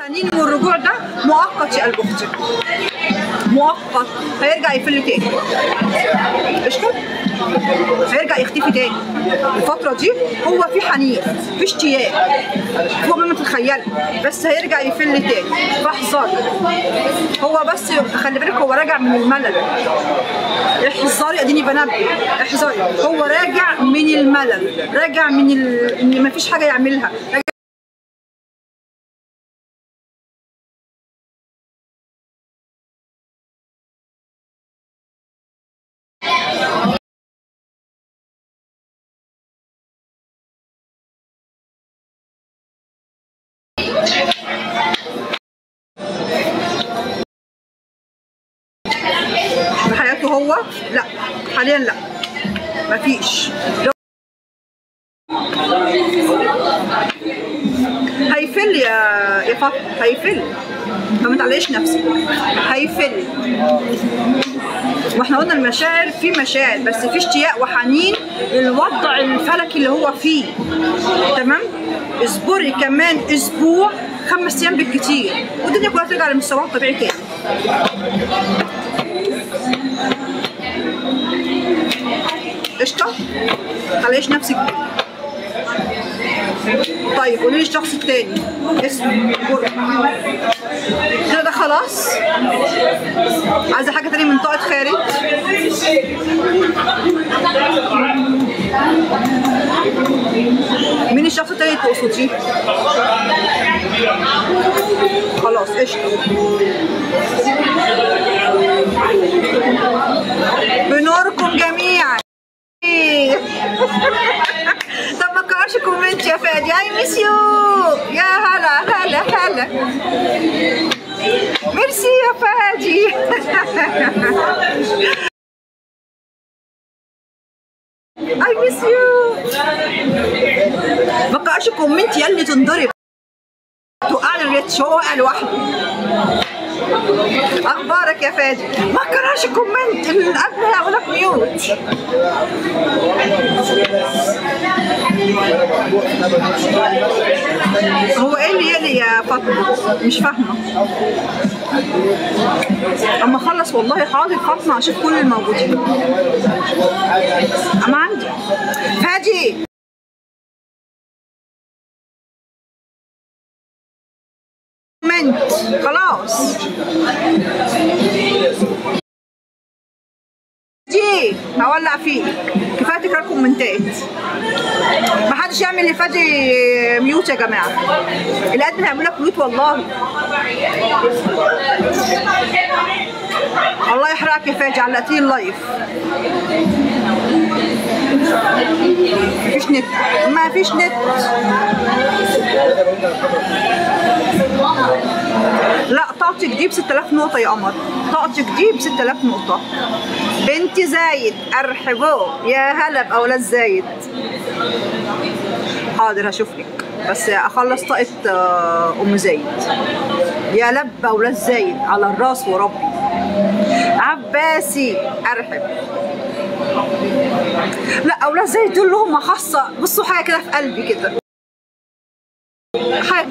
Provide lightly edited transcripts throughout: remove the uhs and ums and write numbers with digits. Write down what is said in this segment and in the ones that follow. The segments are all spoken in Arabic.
الحنين والرجوع ده مؤقت يا قلب اختي، مؤقت، هيرجع يفل تاني. قشطه؟ هيرجع يختفي تاني. الفترة دي هو في حنين، في اشتياق فوق مما تتخيلي، بس هيرجع يفل تاني، فاحذري. هو بس خلي بالك هو راجع من الملل. احذري، اديني بنبه، احذري، هو راجع من الملل، راجع من ان مفيش حاجة يعملها. بحياته هو لا، حاليا لا، مفيش. هيفل يا فاطمه، هيفل، فما تعلقيش نفسك، هيفل. واحنا قلنا المشاعر، في مشاعر بس في اشتياق وحنين للوضع الفلكي اللي هو فيه. تمام؟ اصبري كمان اسبوع، 5 ايام بالكتير، والدنيا كلها ترجع لمستواها الطبيعي تاني. قشطه؟ متعلقيش نفسك بيه. طيب قولي لي الشخص التاني اسمه كده، ده خلاص. عايزه حاجه تاني من طاقه خارج؟ مين الشخص التاني اللي تقصديه؟ خلاص قشطه. بنوركم جميعا. طب ما تقراش كومنت يا فادي. اي ميس يو. يا هلا هلا هلا. ميرسي يا فادي. اي ميس يو. ما تقراش كومنت يلي تنضرب، توقع الريتش، هو واقع لوحده. اخبارك يا فادي؟ ما تقراش كومنت، القلب هيعمل لك ميوت. هو ايه اللي يلي يا فاطمه؟ مش فاهمه. اما اخلص والله حاضر فاطمه اشوف كل الموجودين. اما عندي فادي كومنت خلاص. دي هولع فيك، كفايه تكرار كومنتات. محدش يعمل لفادي ميوت يا جماعه، الادمن هيعمل لك ميوت والله. الله يحرقك يا فادي، علقتيلي اللايف. مفيش نت، مفيش نت. لا طاقتك دي ب 6000 نقطة يا قمر، طاقتك دي ب 6000 نقطة. بنت زايد ارحبوا، يا هلا بأولاد زايد. حاضر هشوف لك، بس اخلص طاقة ام زايد. يا لب أولاد زايد على الراس وربي. عباسي ارحب. لا أولاد زايد دول لهم خاصة، بصوا حاجة كده في قلبي كده، حاجة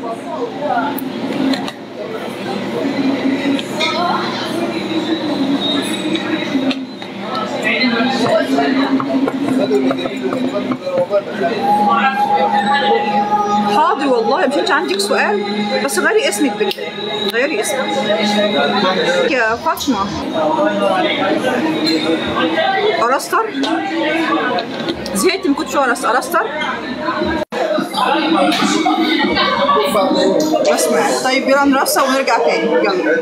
حاضر والله. مش انت عندك سؤال؟ بس غيري اسمك بالله، غيري اسمك يا فاطمه. ارستر زهقت، ما كنتش ارستر. بسمع. طيب يلا نرصه ونرجع تاني، يلا.